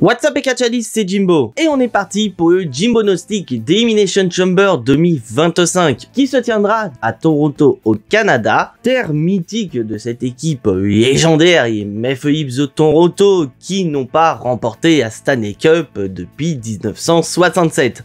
What's up les catchadis, c'est Jimbo et on est parti pour le Jimbo No Stick d'Elimination Chamber 2025 qui se tiendra à Toronto au Canada, terre mythique de cette équipe légendaire et MFEIPS de Toronto qui n'ont pas remporté la Stanley Cup depuis 1967.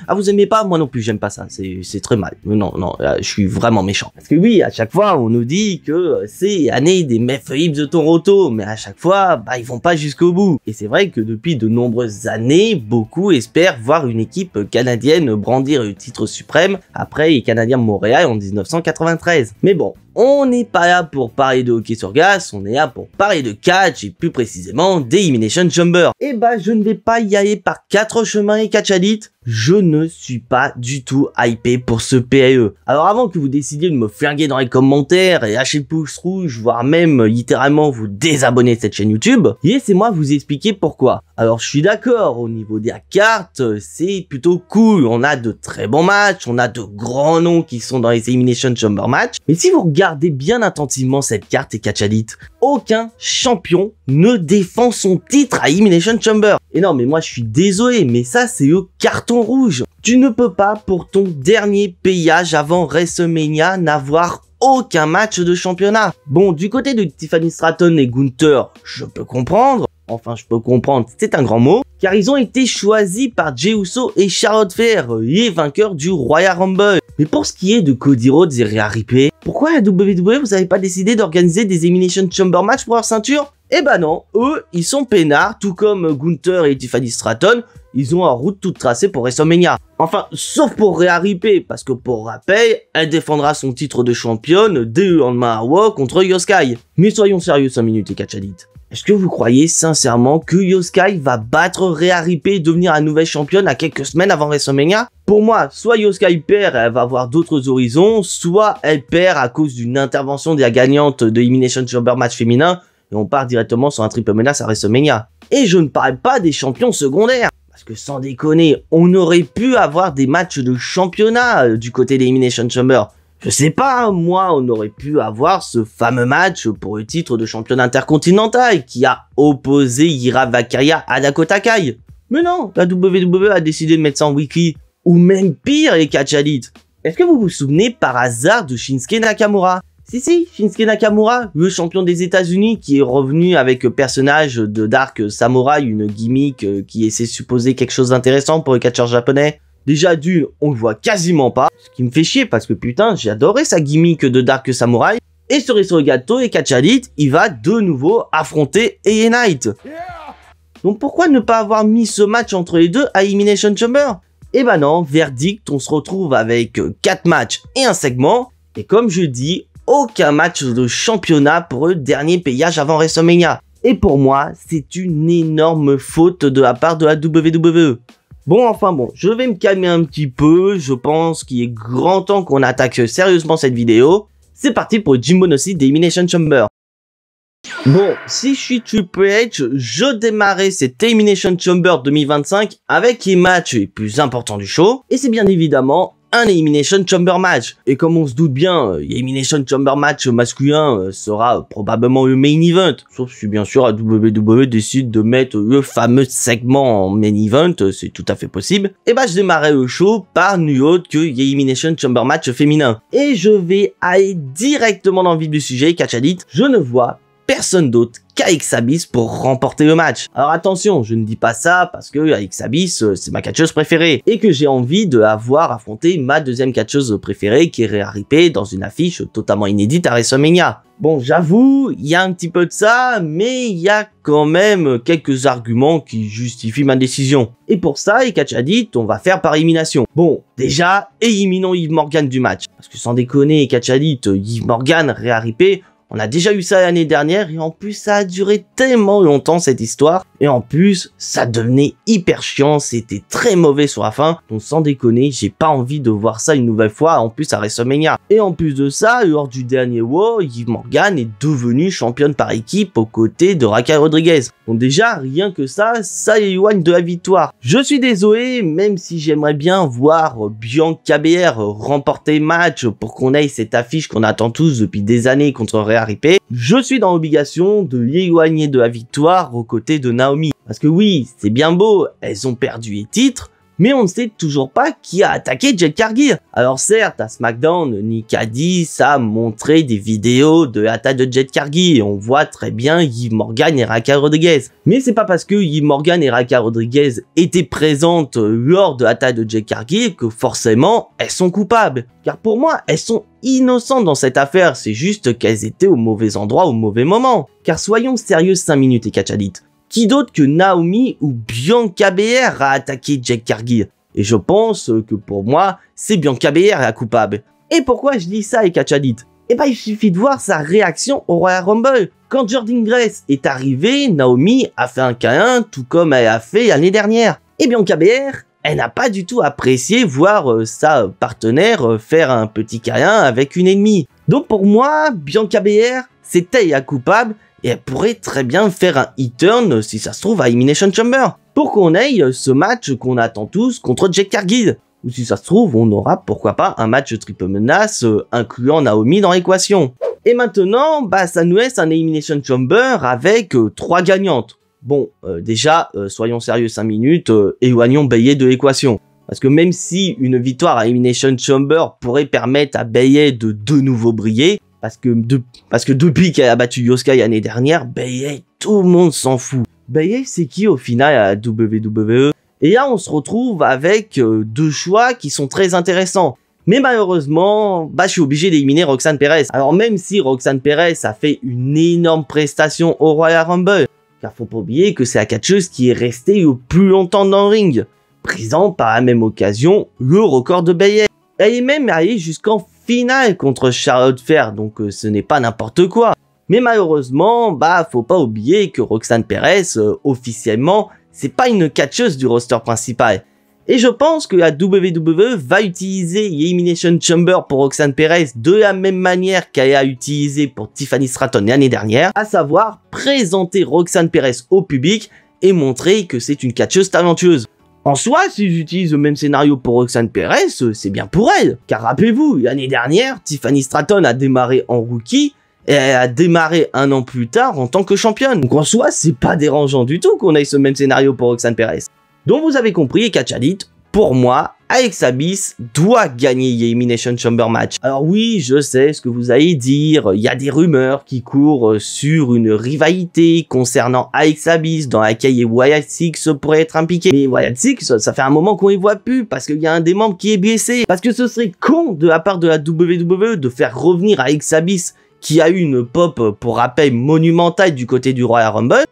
Ah, vous aimez pas? Moi non plus j'aime pas ça, c'est très mal. Non, je suis vraiment méchant. Parce que oui, à chaque fois on nous dit que c'est l'année des MFEIPS de Toronto, mais à chaque fois, ils vont pas jusqu'au bout. Et c'est vrai que depuis de nombreuses années, beaucoup espèrent voir une équipe canadienne brandir le titre suprême après les Canadiens de Montréal en 1993. Mais bon, on n'est pas là pour parler de hockey sur glace, on est là pour parler de catch et plus précisément d'Elimination Chamber. Et je ne vais pas y aller par 4 chemins et catchadites. Je ne suis pas du tout hypé pour ce PAE. Alors avant que vous décidiez de me flinguer dans les commentaires et lâcher le pouce rouge, voire même littéralement vous désabonner de cette chaîne YouTube, laissez-moi vous expliquer pourquoi. Alors je suis d'accord, au niveau des cartes, c'est plutôt cool, on a de très bons matchs, on a de grands noms qui sont dans les Elimination Chamber match, mais si vous regardez bien attentivement cette carte et catchadite, aucun champion ne défend son titre à Elimination Chamber. Et non, mais moi je suis désolé, mais ça c'est le carton rouge. Tu ne peux pas pour ton dernier payage avant WrestleMania n'avoir aucun match de championnat. Bon, du côté de Tiffany Stratton et Gunther, je peux comprendre. Enfin, je peux comprendre, c'est un grand mot, car ils ont été choisis par Jey Uso et Charlotte Flair, les vainqueurs du Royal Rumble. Mais pour ce qui est de Cody Rhodes et Rhea Ripley, pourquoi la WWE vous avez pas décidé d'organiser des Elimination Chamber match pour leur ceinture? Eh non, eux, ils sont peinards, tout comme Gunther et Tiffany Stratton, ils ont en route toute tracée pour WrestleMania. Enfin, sauf pour Rhea Ripley, parce que pour rappel, elle défendra son titre de championne dès le lendemain à Raw contre Io Sky. Mais soyons sérieux 5 minutes les catchadites. Est-ce que vous croyez sincèrement que Io Sky va battre Rhea Ripley et devenir la nouvelle championne à quelques semaines avant WrestleMania? Pour moi, soit Io Sky perd, elle va avoir d'autres horizons, soit elle perd à cause d'une intervention de la gagnante de Elimination Chamber match féminin, et on part directement sur un triple menace à WrestleMania. Et je ne parle pas des champions secondaires, parce que sans déconner, on aurait pu avoir des matchs de championnat du côté d'Elimination Chamber. Je sais pas, moi, on aurait pu avoir ce fameux match pour le titre de championne intercontinental qui a opposé Ira Valkyria à Dakota Kai. Mais non, la WWE a décidé de mettre ça en weekly. Ou même pire, les catchadites. Est-ce que vous vous souvenez par hasard de Shinsuke Nakamura? Si, Shinsuke Nakamura, le champion des États-Unis qui est revenu avec le personnage de Dark Samurai, une gimmick qui essaie de supposer quelque chose d'intéressant pour le catcheur japonais. Déjà d'une, on le voit quasiment pas, ce qui me fait chier parce que putain, j'ai adoré sa gimmick de Dark Samurai. Et cerise sur le gâteau, et catchadite, il va de nouveau affronter LA Knight. Donc pourquoi ne pas avoir mis ce match entre les deux à Elimination Chamber? Eh non, verdict, on se retrouve avec 4 matchs et un segment. Et comme je dis, aucun match de championnat pour le dernier payage avant WrestleMania. Et pour moi, c'est une énorme faute de la part de la WWE. Bon, je vais me calmer un petit peu, je pense qu'il est grand temps qu'on attaque sérieusement cette vidéo. C'est parti pour le Jimbo No Stick d'Elimination Chamber. Bon, si je suis Triple H, je démarrais cette Elimination Chamber 2025 avec les matchs les plus importants du show, et c'est bien évidemment un Elimination Chamber match. Et comme on se doute bien, l'Elimination Chamber match masculin sera probablement le main event. Sauf si bien sûr la WWE décide de mettre le fameux segment en main event, c'est tout à fait possible. Et je démarrais le show par nul autre que l'Elimination Chamber match féminin. Et je vais aller directement dans le vif du sujet, catchadite. Je ne vois personne d'autre qu'Alexa Bliss pour remporter le match. Alors attention, je ne dis pas ça parce que Alexa Bliss, c'est ma catcheuse préférée et que j'ai envie de avoir affronté ma deuxième catcheuse préférée qui est Rhea Ripley dans une affiche totalement inédite à WrestleMania. Bon, j'avoue, il y a un petit peu de ça, mais il y a quand même quelques arguments qui justifient ma décision. Et pour ça, les catchadites, on va faire par élimination. Bon, déjà, éliminons Liv Morgan du match. Parce que sans déconner, les catchadites, Liv Morgan, Rhea Ripley, on a déjà eu ça l'année dernière et en plus ça a duré tellement longtemps cette histoire. Et en plus ça devenait hyper chiant, c'était très mauvais sur la fin. Donc sans déconner, j'ai pas envie de voir ça une nouvelle fois en plus à WrestleMania. Et en plus de ça, lors du dernier Raw, Liv Morgan est devenue championne par équipe aux côtés de Raquel Rodriguez. Donc déjà rien que ça éloigne de la victoire. Je suis désolé, même si j'aimerais bien voir Bianca Belair remporter le match pour qu'on ait cette affiche qu'on attend tous depuis des années contre Rhea Rhea Ripley, je suis dans l'obligation de l'éloigner de la victoire aux côtés de Naomi. Parce que oui, c'est bien beau, elles ont perdu les titres, mais on ne sait toujours pas qui a attaqué Jade Cargill. Alors certes, à SmackDown, Nick Aldis a montré des vidéos de l'attaque de Jade Cargill et on voit très bien Liv Morgan et Raquel Rodriguez. Mais c'est pas parce que Liv Morgan et Raquel Rodriguez étaient présentes lors de l'attaque de Jade Cargill que forcément elles sont coupables. Car pour moi, elles sont innocentes dans cette affaire, c'est juste qu'elles étaient au mauvais endroit au mauvais moment. Car soyons sérieux 5 minutes et catch addict. Qui d'autre que Naomi ou Bianca Belair a attaqué Jade Cargill? Et je pense que pour moi, c'est Bianca Belair la coupable. Et pourquoi je dis ça et catch addict? Eh ben, il suffit de voir sa réaction au Royal Rumble. Quand Jordynne Grace est arrivée, Naomi a fait un câlin, tout comme elle a fait l'année dernière. Et Bianca Belair, elle n'a pas du tout apprécié voir sa partenaire faire un petit câlin avec une ennemie. Donc pour moi, Bianca Belair, c'est elle la coupable. Et elle pourrait très bien faire un e-turn si ça se trouve à Elimination Chamber. Pour qu'on ait ce match qu'on attend tous contre Jade Cargill. Ou si ça se trouve, on aura pourquoi pas un match triple menace incluant Naomi dans l'équation. Et maintenant, bah ça nous laisse un Elimination Chamber avec 3 gagnantes. Bon, déjà, soyons sérieux 5 minutes, éloignons Bayley de l'équation. Parce que même si une victoire à Elimination Chamber pourrait permettre à Bayley de nouveau briller, parce que depuis qu'elle a battu Yosuke l'année dernière, Bayley, tout le monde s'en fout. Bayley, c'est qui au final à la WWE? Et là, on se retrouve avec 2 choix qui sont très intéressants. Mais malheureusement, bah, je suis obligé d'éliminer Roxanne Perez. Alors même si Roxanne Perez a fait une énorme prestation au Royal Rumble, car faut pas oublier que c'est la catcheuse qui est restée le plus longtemps dans le ring, brisant par la même occasion le record de Bayley. Elle est même allée jusqu'en finale contre Charlotte Flair, donc ce n'est pas n'importe quoi. Mais malheureusement, bah faut pas oublier que Roxanne Perez, officiellement, c'est pas une catcheuse du roster principal. Et je pense que la WWE va utiliser l'Elimination Chamber pour Roxanne Perez de la même manière qu'elle a utilisé pour Tiffany Stratton l'année dernière, à savoir présenter Roxanne Perez au public et montrer que c'est une catcheuse talentueuse. En soi, si j'utilise le même scénario pour Roxanne Perez, c'est bien pour elle. Car rappelez-vous, l'année dernière, Tiffany Stratton a démarré en rookie et elle a démarré 1 an plus tard en tant que championne. Donc en soi, c'est pas dérangeant du tout qu'on ait ce même scénario pour Roxanne Perez. Donc vous avez compris, et catch addict, pour moi, Alexa Bliss doit gagner l'Elimination Chamber match. Alors oui, je sais ce que vous allez dire, il y a des rumeurs qui courent sur une rivalité concernant Alexa Bliss dans laquelle les Wyatt Six pourraient être impliqués. Mais Wyatt Six, ça fait un moment qu'on les voit plus parce qu'il y a un des membres qui est blessé. Parce que ce serait con de la part de la WWE de faire revenir Alexa Bliss qui a eu une pop, pour rappel, monumentale du côté du Royal Rumble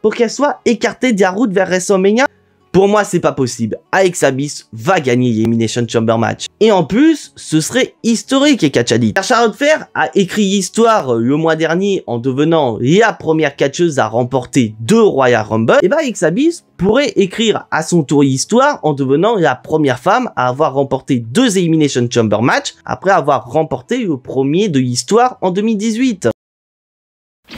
pour qu'elle soit écartée de la route vers WrestleMania. Pour moi, c'est pas possible. Alexa Bliss va gagner l'Elimination Chamber match. Et en plus, ce serait historique et catch addict. Car Charlotte Flair a écrit l'histoire le mois dernier en devenant la première catcheuse à remporter 2 Royal Rumble. Et bah, Alexa Bliss pourrait écrire à son tour l'histoire en devenant la première femme à avoir remporté 2 Elimination Chamber match après avoir remporté le premier de l'histoire en 2018.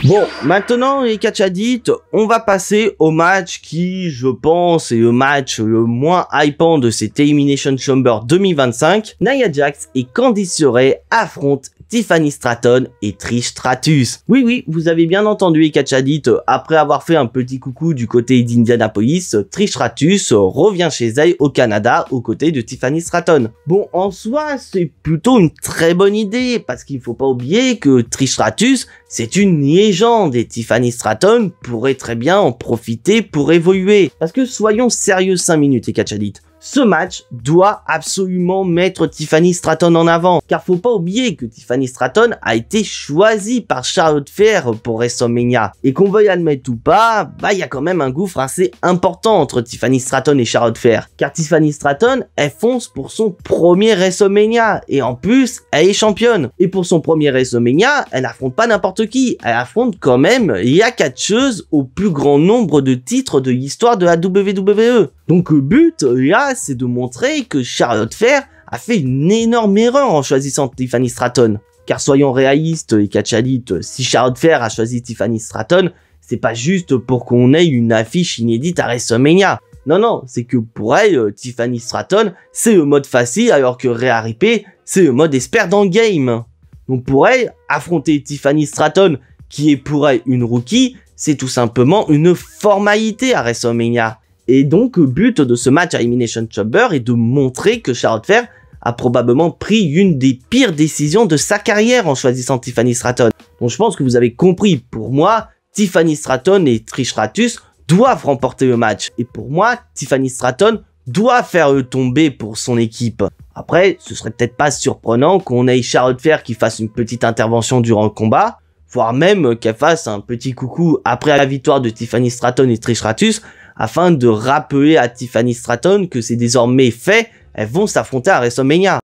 Bon, maintenant les catch addicts, on va passer au match qui, je pense, est le match le moins hypant de cette Elimination Chamber 2025. Nia Jax et Candice LeRae affrontent Tiffany Stratton et Trish Stratus. Oui, vous avez bien entendu les catch addicts, après avoir fait un petit coucou du côté d'Indianapolis, Trish Stratus revient chez elle au Canada aux côtés de Tiffany Stratton. Bon, en soi, c'est plutôt une très bonne idée, parce qu'il faut pas oublier que Trish Stratus, c'est une légende et Tiffany Stratton pourrait très bien en profiter pour évoluer. Parce que soyons sérieux 5 minutes les catch addicts. Ce match doit absolument mettre Tiffany Stratton en avant, car faut pas oublier que Tiffany Stratton a été choisie par Charlotte Flair pour WrestleMania. Et qu'on veuille admettre ou pas, bah il y a quand même un gouffre assez important entre Tiffany Stratton et Charlotte Flair. Car Tiffany Stratton, elle fonce pour son premier WrestleMania, et en plus, elle est championne. Et pour son premier WrestleMania, elle n'affronte pas n'importe qui, elle affronte quand même la catcheuse au plus grand nombre de titres de l'histoire de la WWE. Donc le but, là, c'est de montrer que Charlotte Flair a fait une énorme erreur en choisissant Tiffany Stratton. Car soyons réalistes et catch addicts, si Charlotte Flair a choisi Tiffany Stratton, c'est pas juste pour qu'on ait une affiche inédite à WrestleMania. Non, c'est que pour elle, Tiffany Stratton, c'est le mode facile alors que Rhea Ripley, c'est le mode expert dans le game. On pourrait affronter Tiffany Stratton, qui est pour elle une rookie, c'est tout simplement une formalité à WrestleMania. Et donc, le but de ce match à Elimination Chamber est de montrer que Charlotte Flair a probablement pris une des pires décisions de sa carrière en choisissant Tiffany Stratton. Donc je pense que vous avez compris, pour moi, Tiffany Stratton et Trish Stratus doivent remporter le match. Et pour moi, Tiffany Stratton doit faire le tomber pour son équipe. Après, ce serait peut-être pas surprenant qu'on ait Charlotte Flair qui fasse une petite intervention durant le combat, voire même qu'elle fasse un petit coucou après la victoire de Tiffany Stratton et Trish Stratus, afin de rappeler à Tiffany Stratton que c'est désormais fait, elles vont s'affronter à WrestleMania.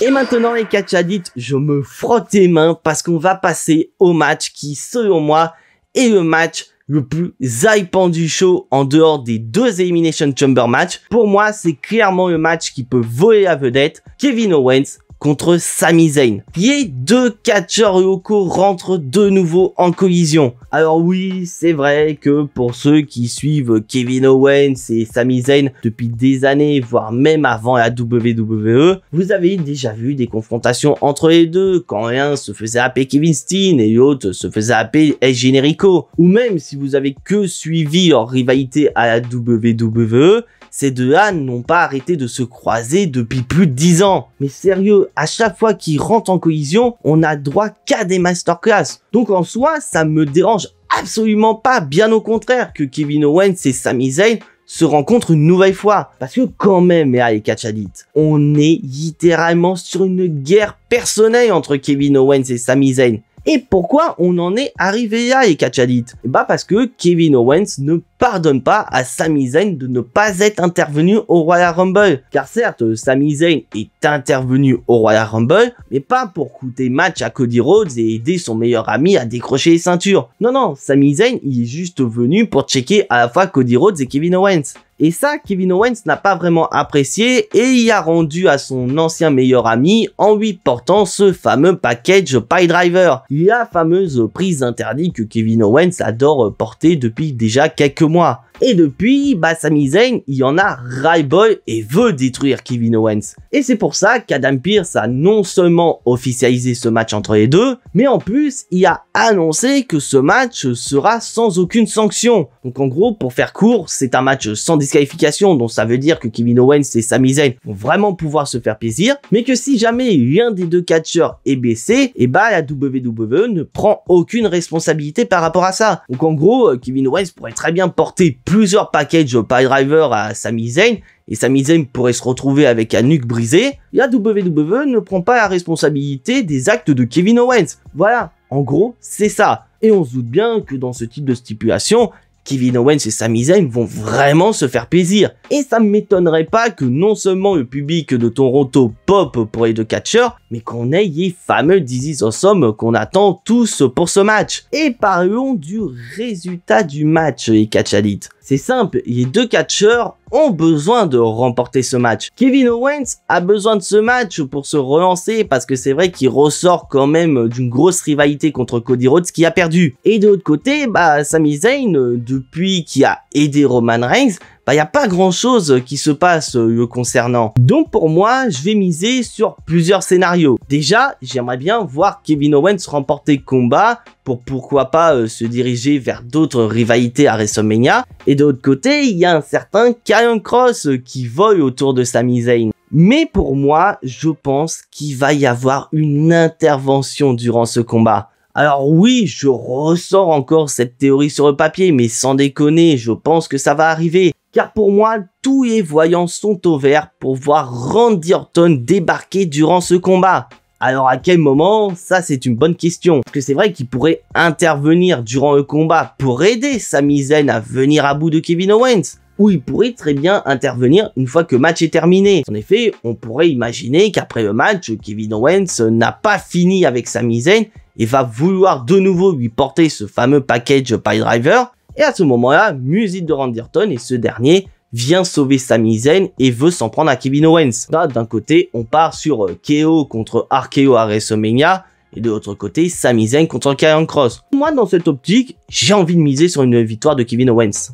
Et maintenant les catch addicts, je me frotte les mains parce qu'on va passer au match qui, selon moi, est le match le plus hypant du show en dehors des 2 Elimination Chamber matchs. Pour moi, c'est clairement le match qui peut voler la vedette, Kevin Owens contre Sami Zayn. Les 2 catcheurs locaux rentrent de nouveau en collision. Alors oui, c'est vrai que pour ceux qui suivent Kevin Owens et Sami Zayn depuis des années, voire même avant la WWE, vous avez déjà vu des confrontations entre les deux, quand l'un se faisait appeler Kevin Steen et l'autre se faisait appeler El Generico. Ou même si vous avez que suivi leur rivalité à la WWE, ces deux-là n'ont pas arrêté de se croiser depuis plus de 10 ans. Mais sérieux, à chaque fois qu'ils rentrent en collision, on n'a droit qu'à des masterclass. Donc en soi, ça me dérange absolument pas, bien au contraire, que Kevin Owens et Sami Zayn se rencontrent une nouvelle fois. Parce que quand même, les catch addicts, on est littéralement sur une guerre personnelle entre Kevin Owens et Sami Zayn. Et pourquoi on en est arrivé là, les catch addicts? Bah parce que Kevin Owens ne pardonne pas à Sami Zayn de ne pas être intervenu au Royal Rumble. Car certes, Sami Zayn est intervenu au Royal Rumble, mais pas pour coûter match à Cody Rhodes et aider son meilleur ami à décrocher les ceintures. Non, Sami Zayn, il est juste venu pour checker à la fois Cody Rhodes et Kevin Owens. Et ça, Kevin Owens n'a pas vraiment apprécié et il a rendu à son ancien meilleur ami en lui portant ce fameux package Pile Driver. La fameuse prise interdite que Kevin Owens adore porter depuis déjà quelques mois. Et depuis, Sami Zayn, il en a ras-le-bol et veut détruire Kevin Owens. Et c'est pour ça qu'Adam Pearce a non seulement officialisé ce match entre les deux, mais en plus, il a annoncé que ce match sera sans aucune sanction. Donc en gros, pour faire court, c'est un match sans disqualification, donc ça veut dire que Kevin Owens et Sami Zayn vont vraiment pouvoir se faire plaisir, mais que si jamais l'un des deux catcheurs est blessé, et la WWE ne prend aucune responsabilité par rapport à ça. Donc en gros, Kevin Owens pourrait très bien porter plusieurs packages Pile Driver à Sami Zayn, et Sami Zayn pourrait se retrouver avec un nuque brisé. La WWE ne prend pas la responsabilité des actes de Kevin Owens. Voilà, en gros, c'est ça. Et on se doute bien que dans ce type de stipulation, Kevin Owens et Sami Zayn vont vraiment se faire plaisir. Et ça ne m'étonnerait pas que non seulement le public de Toronto pop pour les deux catcheurs, mais qu'on ait les fameux This Is Awesome qu'on attend tous pour ce match. Et parlons du résultat du match, les catch addicts. C'est simple, les deux catcheurs ont besoin de remporter ce match. Kevin Owens a besoin de ce match pour se relancer parce que c'est vrai qu'il ressort quand même d'une grosse rivalité contre Cody Rhodes qui a perdu. Et de l'autre côté, Sami Zayn, depuis qu'il a aidé Roman Reigns, il n'y a pas grand chose qui se passe le concernant. Donc pour moi, je vais miser sur plusieurs scénarios. Déjà, j'aimerais bien voir Kevin Owens remporter le combat pour pourquoi pas se diriger vers d'autres rivalités à WrestleMania. Et de l'autre côté, il y a un certain Karrion Kross qui vole autour de Sami Zayn. Mais pour moi, je pense qu'il va y avoir une intervention durant ce combat. Alors oui, je ressors encore cette théorie sur le papier, mais sans déconner, je pense que ça va arriver. Car pour moi, tous les voyants sont au vert pour voir Randy Orton débarquer durant ce combat. Alors à quel moment? Ça c'est une bonne question. Parce que c'est vrai qu'il pourrait intervenir durant le combat pour aider Sami Zayn à venir à bout de Kevin Owens. Ou il pourrait très bien intervenir une fois que le match est terminé. En effet, on pourrait imaginer qu'après le match, Kevin Owens n'a pas fini avec Sami Zayn et va vouloir de nouveau lui porter ce fameux package Pile Driver. Et à ce moment-là, musique de Randy Orton et ce dernier vient sauver Sami Zayn et veut s'en prendre à Kevin Owens. Là, d'un côté, on part sur KO contre RKO à WrestleMania et de l'autre côté, Sami Zayn contre Karrion Kross. Moi, dans cette optique, j'ai envie de miser sur une victoire de Kevin Owens.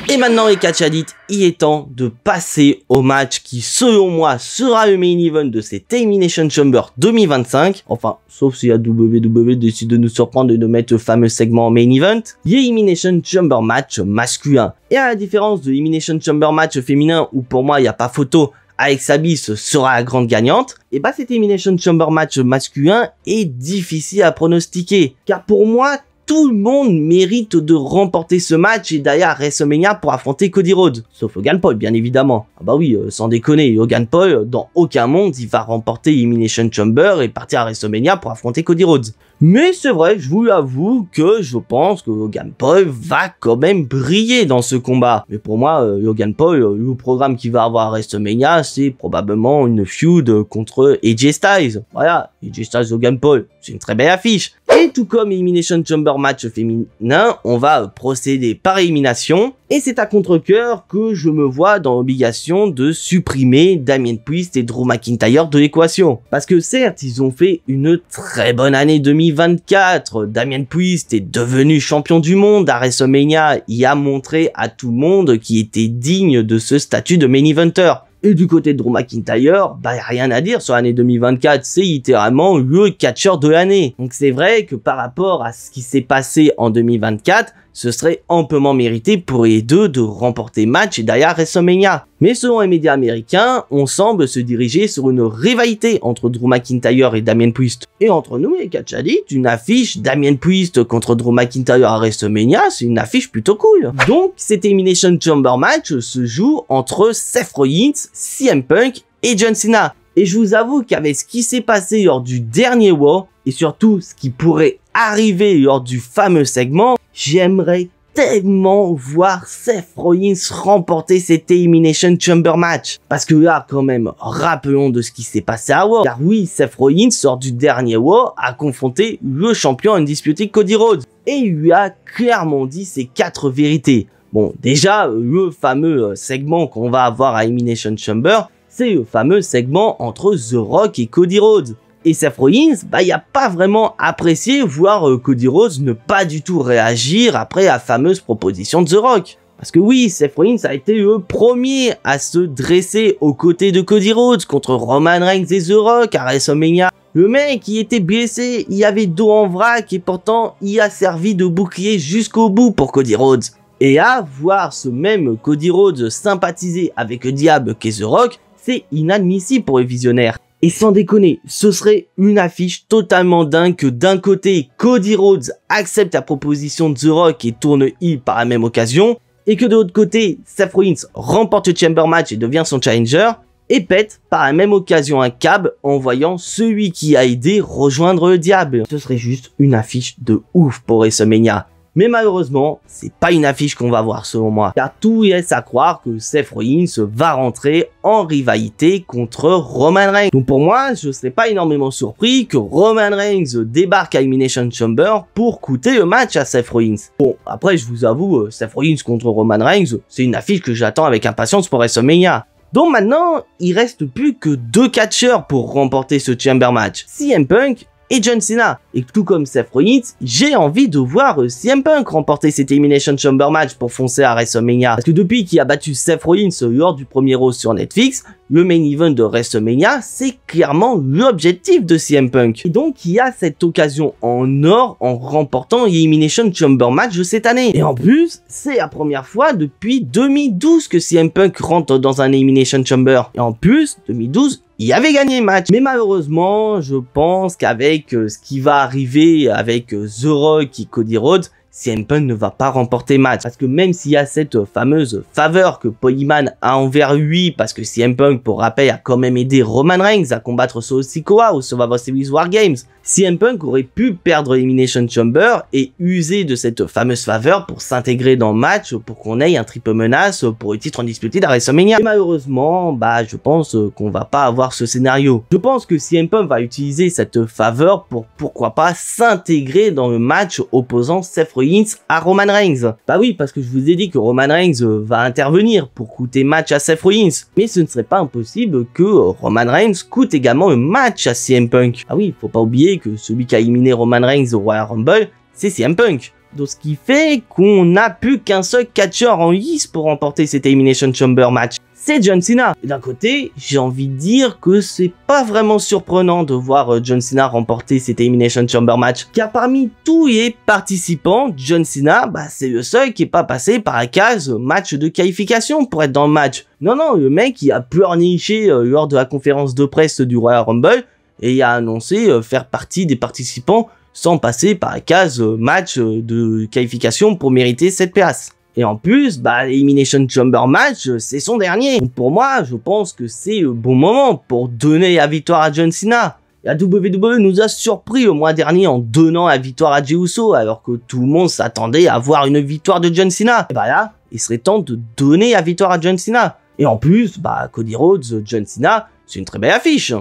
Et maintenant les catch addicts, il est temps de passer au match qui selon moi sera le main event de cette Elimination Chamber 2025. Enfin, sauf si la WWE décide de nous surprendre et de mettre le fameux segment en main event. L'Elimination Chamber match masculin. Et à la différence de l'Elimination Chamber match féminin où pour moi il n'y a pas photo, Alexa Bliss sera la grande gagnante, et bah cet Elimination Chamber match masculin est difficile à pronostiquer. Car pour moi, tout le monde mérite de remporter ce match et d'aller à WrestleMania pour affronter Cody Rhodes. Sauf Logan Paul, bien évidemment. Ah bah oui, sans déconner, Logan Paul, dans aucun monde, il va remporter l'Elimination Chamber et partir à WrestleMania pour affronter Cody Rhodes. Mais c'est vrai, je vous l'avoue que je pense que Logan Paul va quand même briller dans ce combat. Mais pour moi, Logan Paul, le programme qu'il va avoir à WrestleMania, c'est probablement une feud contre AJ Styles. Voilà, AJ Styles, Logan Paul, c'est une très belle affiche. Et tout comme Elimination Chamber match féminin, on va procéder par élimination. Et c'est à contre-cœur que je me vois dans l'obligation de supprimer Damien Priest et Drew McIntyre de l'équation. Parce que certes, ils ont fait une très bonne année 2024. Damien Priest est devenu champion du monde à WrestleMania. Il a montré à tout le monde qu'il était digne de ce statut de main eventer. Et du côté de Drew McIntyre, bah y a rien à dire sur l'année 2024, c'est littéralement le catcheur de l'année. Donc c'est vrai que par rapport à ce qui s'est passé en 2024, ce serait amplement mérité pour les deux de remporter match et d'aller à WrestleMania. Mais selon les médias américains, on semble se diriger sur une rivalité entre Drew McIntyre et Damien Priest. Et entre nous, les catch addicts, une affiche Damien Priest contre Drew McIntyre à WrestleMania, c'est une affiche plutôt cool. Donc, cet Elimination Chamber match se joue entre Seth Rollins, CM Punk et John Cena. Et je vous avoue qu'avec ce qui s'est passé lors du dernier Raw, et surtout ce qui pourrait arriver lors du fameux segment, j'aimerais tellement voir Seth Rollins remporter cet Elimination Chamber match. Parce que là, quand même, rappelons de ce qui s'est passé à Raw. Car oui, Seth Rollins, lors du dernier Raw, a confronté le champion undisputé Cody Rhodes. Et il lui a clairement dit ses 4 vérités. Bon, déjà, le fameux segment qu'on va avoir à Elimination Chamber, c'est le fameux segment entre The Rock et Cody Rhodes. Et Seth Rollins, bah, il a pas vraiment apprécié voir Cody Rhodes ne pas du tout réagir après la fameuse proposition de The Rock. Parce que oui, Seth Rollins a été le premier à se dresser aux côtés de Cody Rhodes contre Roman Reigns et The Rock à WrestleMania. Le mec, il était blessé, il avait dos en vrac et pourtant, il a servi de bouclier jusqu'au bout pour Cody Rhodes. Et à voir ce même Cody Rhodes sympathiser avec le diable qu'est The Rock, c'est inadmissible pour les visionnaires. Et sans déconner, ce serait une affiche totalement dingue que d'un côté, Cody Rhodes accepte la proposition de The Rock et tourne heel par la même occasion, et que de l'autre côté, Seth Rollins remporte le Chamber match et devient son challenger, et pète par la même occasion un câble en voyant celui qui a aidé rejoindre le diable. Ce serait juste une affiche de ouf pour WrestleMania. Mais malheureusement, c'est pas une affiche qu'on va voir selon moi, car tout laisse à croire que Seth Rollins va rentrer en rivalité contre Roman Reigns. Donc pour moi, je serais pas énormément surpris que Roman Reigns débarque à Elimination Chamber pour coûter le match à Seth Rollins. Bon, après je vous avoue, Seth Rollins contre Roman Reigns, c'est une affiche que j'attends avec impatience pour WrestleMania. Donc maintenant, il reste plus que 2 catcheurs pour remporter ce Chamber match, CM Punk et John Cena. Et tout comme Seth Rollins, j'ai envie de voir CM Punk remporter cet Elimination Chamber match pour foncer à WrestleMania. Parce que depuis qu'il a battu Seth Rollins lors du premier Raw sur Netflix, le main event de WrestleMania, c'est clairement l'objectif de CM Punk. Et donc, il y a cette occasion en or en remportant l'Elimination Chamber match de cette année. Et en plus, c'est la première fois depuis 2012 que CM Punk rentre dans un Elimination Chamber. Et en plus, 2012, il avait gagné le match. Mais malheureusement, je pense qu'avec ce qui va arriver avec The Rock et Cody Rhodes, CM Punk ne va pas remporter match. Parce que même s'il y a cette fameuse faveur que Paul Heyman a envers lui, parce que CM Punk, pour rappel, a quand même aidé Roman Reigns à combattre Solo Sikoa au Survivor Series War Games, CM Punk aurait pu perdre l'Elimination Chamber et user de cette fameuse faveur pour s'intégrer dans le match pour qu'on ait un triple menace pour le titre undisputé de WrestleMania. Et malheureusement, je pense qu'on va pas avoir ce scénario. Je pense que CM Punk va utiliser cette faveur pour pourquoi pas s'intégrer dans le match opposant Seth Rollins à Roman Reigns. Bah oui, parce que je vous ai dit que Roman Reigns va intervenir pour coûter match à Seth Rollins. Mais ce ne serait pas impossible que Roman Reigns coûte également un match à CM Punk. Ah oui, faut pas oublier que celui qui a éliminé Roman Reigns au Royal Rumble, c'est CM Punk. Donc ce qui fait qu'on n'a plus qu'un seul catcheur en lice pour remporter cet Elimination Chamber match. C'est John Cena. Et d'un côté, j'ai envie de dire que c'est pas vraiment surprenant de voir John Cena remporter cet Elimination Chamber match. Car parmi tous les participants, John Cena, c'est le seul qui est pas passé par la case match de qualification pour être dans le match. Non, le mec il a pleurniché lors de la conférence de presse du Royal Rumble et il a annoncé faire partie des participants sans passer par la case match de qualification pour mériter cette place. Et en plus, l'Elimination Chamber match, c'est son dernier. Donc pour moi, je pense que c'est le bon moment pour donner la victoire à John Cena. La WWE nous a surpris le mois dernier en donnant la victoire à Jey Uso, alors que tout le monde s'attendait à voir une victoire de John Cena. Et là, il serait temps de donner la victoire à John Cena. Et en plus, Cody Rhodes, John Cena, c'est une très belle affiche.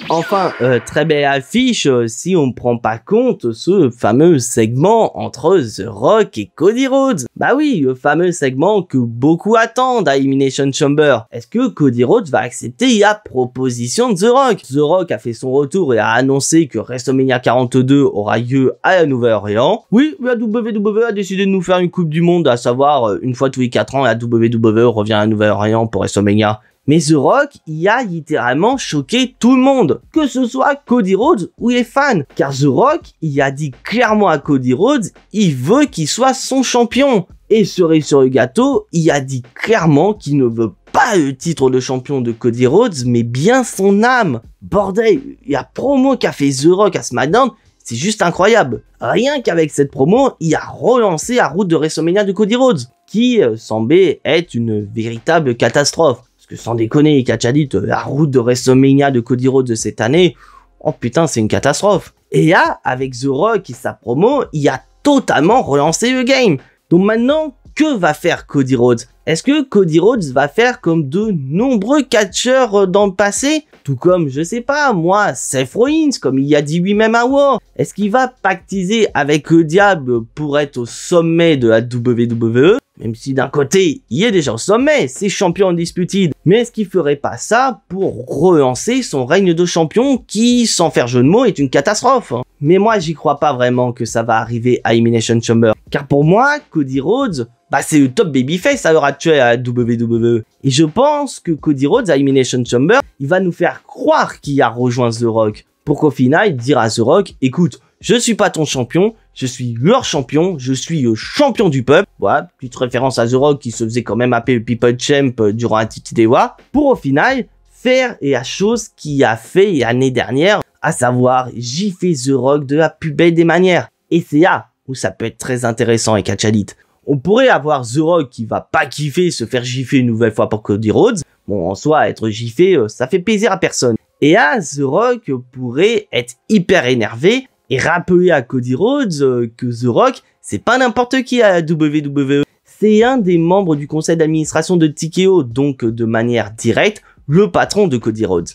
Enfin, très belle affiche si on ne prend pas compte ce fameux segment entre The Rock et Cody Rhodes. Oui, le fameux segment que beaucoup attendent à Elimination Chamber. Est-ce que Cody Rhodes va accepter la proposition de The Rock? The Rock a fait son retour et a annoncé que WrestleMania 42 aura lieu à la Nouvelle-Orléans. Oui, la WWE a décidé de nous faire une Coupe du Monde, à savoir une fois tous les 4 ans, la WWE revient à la Nouvelle-Orléans pour WrestleMania. Mais The Rock, il a littéralement choqué tout le monde, que ce soit Cody Rhodes ou les fans. Car The Rock, il a dit clairement à Cody Rhodes, il veut qu'il soit son champion. Et cerise sur le gâteau, il a dit clairement qu'il ne veut pas le titre de champion de Cody Rhodes, mais bien son âme. Bordel, la promo qu'a fait The Rock à SmackDown, c'est juste incroyable. Rien qu'avec cette promo, il a relancé la route de WrestleMania de Cody Rhodes, qui semblait être une véritable catastrophe. Que sans déconner, Catchadit, la route de WrestleMania de Cody Rhodes de cette année, oh putain, c'est une catastrophe. Et là, avec The Rock et sa promo, il a totalement relancé le game. Donc maintenant, que va faire Cody Rhodes? Est-ce que Cody Rhodes va faire comme de nombreux catcheurs dans le passé? Tout comme, je sais pas, moi, Seth Rollins, comme il a dit lui-même à War. Est-ce qu'il va pactiser avec le diable pour être au sommet de la WWE? Même si d'un côté, il est déjà au sommet, c'est champion undisputed. Mais est-ce qu'il ferait pas ça pour relancer son règne de champion qui, sans faire jeu de mots, est une catastrophe? Mais moi, j'y crois pas vraiment que ça va arriver à Elimination Chamber. Car pour moi, Cody Rhodes, c'est le top babyface à l'heure actuelle à la WWE. Et je pense que Cody Rhodes à Elimination Chamber, il va nous faire croire qu'il a rejoint The Rock. Pour qu'au final, dire à The Rock, écoute, je suis pas ton champion, je suis leur champion, je suis le champion du peuple. Voilà, petite référence à The Rock qui se faisait quand même appeler le People Champ durant la TTDWA. Pour au final, faire la chose qu'il a fait l'année dernière, à savoir gifler The Rock de la plus belle des manières. Et c'est là où ça peut être très intéressant avec Catchadit. On pourrait avoir The Rock qui va pas kiffer se faire gifler une nouvelle fois pour Cody Rhodes. Bon, en soi, être giflé, ça fait plaisir à personne. Et là, The Rock pourrait être hyper énervé et rappeler à Cody Rhodes que The Rock, c'est pas n'importe qui à la WWE. C'est un des membres du conseil d'administration de TKO, donc de manière directe, le patron de Cody Rhodes.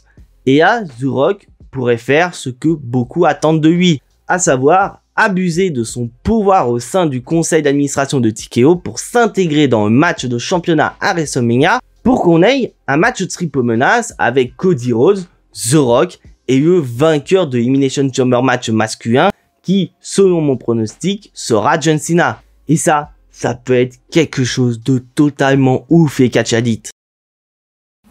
Et là, The Rock pourrait faire ce que beaucoup attendent de lui, à savoir abuser de son pouvoir au sein du conseil d'administration de TKO pour s'intégrer dans un match de championnat à WrestleMania pour qu'on ait un match de triple menace avec Cody Rhodes, The Rock et le vainqueur de Elimination Chamber match masculin qui, selon mon pronostic, sera John Cena. Et ça peut être quelque chose de totalement ouf et Catchadit.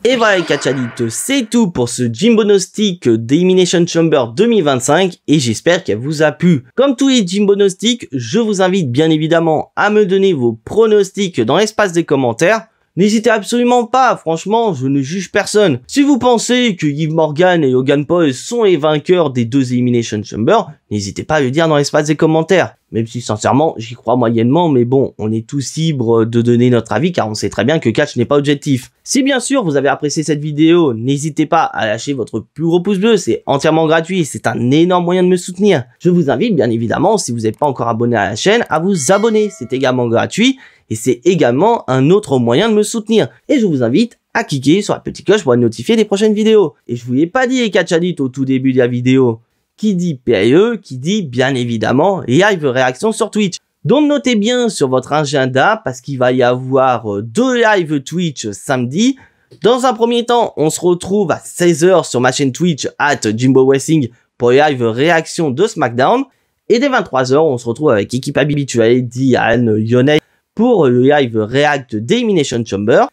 Et voilà les Catchadit, c'est tout pour ce Jimbonostic d'Elimination Chamber 2025 et j'espère qu'elle vous a plu. Comme tous les Jimbonostics, je vous invite bien évidemment à me donner vos pronostics dans l'espace des commentaires. N'hésitez absolument pas, franchement, je ne juge personne. Si vous pensez que Liv Morgan et Logan Paul sont les vainqueurs des 2 Elimination Chamber, n'hésitez pas à le dire dans l'espace des commentaires. Même si sincèrement, j'y crois moyennement, mais bon, on est tous libres de donner notre avis car on sait très bien que catch n'est pas objectif. Si bien sûr vous avez apprécié cette vidéo, n'hésitez pas à lâcher votre plus gros pouce bleu, c'est entièrement gratuit et c'est un énorme moyen de me soutenir. Je vous invite bien évidemment, si vous n'êtes pas encore abonné à la chaîne, à vous abonner, c'est également gratuit et c'est également un autre moyen de me soutenir. Et je vous invite à cliquer sur la petite cloche pour être notifié des prochaines vidéos. Et je vous ai pas dit les Catchadit au tout début de la vidéo. Qui dit PAE, qui dit bien évidemment live réaction sur Twitch. Donc notez bien sur votre agenda parce qu'il va y avoir 2 live Twitch samedi. Dans un premier temps, on se retrouve à 16 h sur ma chaîne Twitch @JimboWrestling pour les live réaction de SmackDown. Et dès 23 h, on se retrouve avec équipe habituelle, Diane, Yonel, pour le live React d'Elimination Chamber.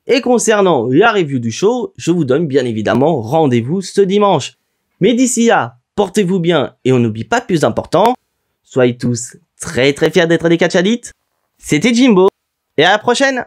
Et concernant la review du show, je vous donne bien évidemment rendez-vous ce dimanche. Mais d'ici là, portez-vous bien et on n'oublie pas le plus important, soyez tous très fiers d'être des catch addicts. C'était Jimbo et à la prochaine!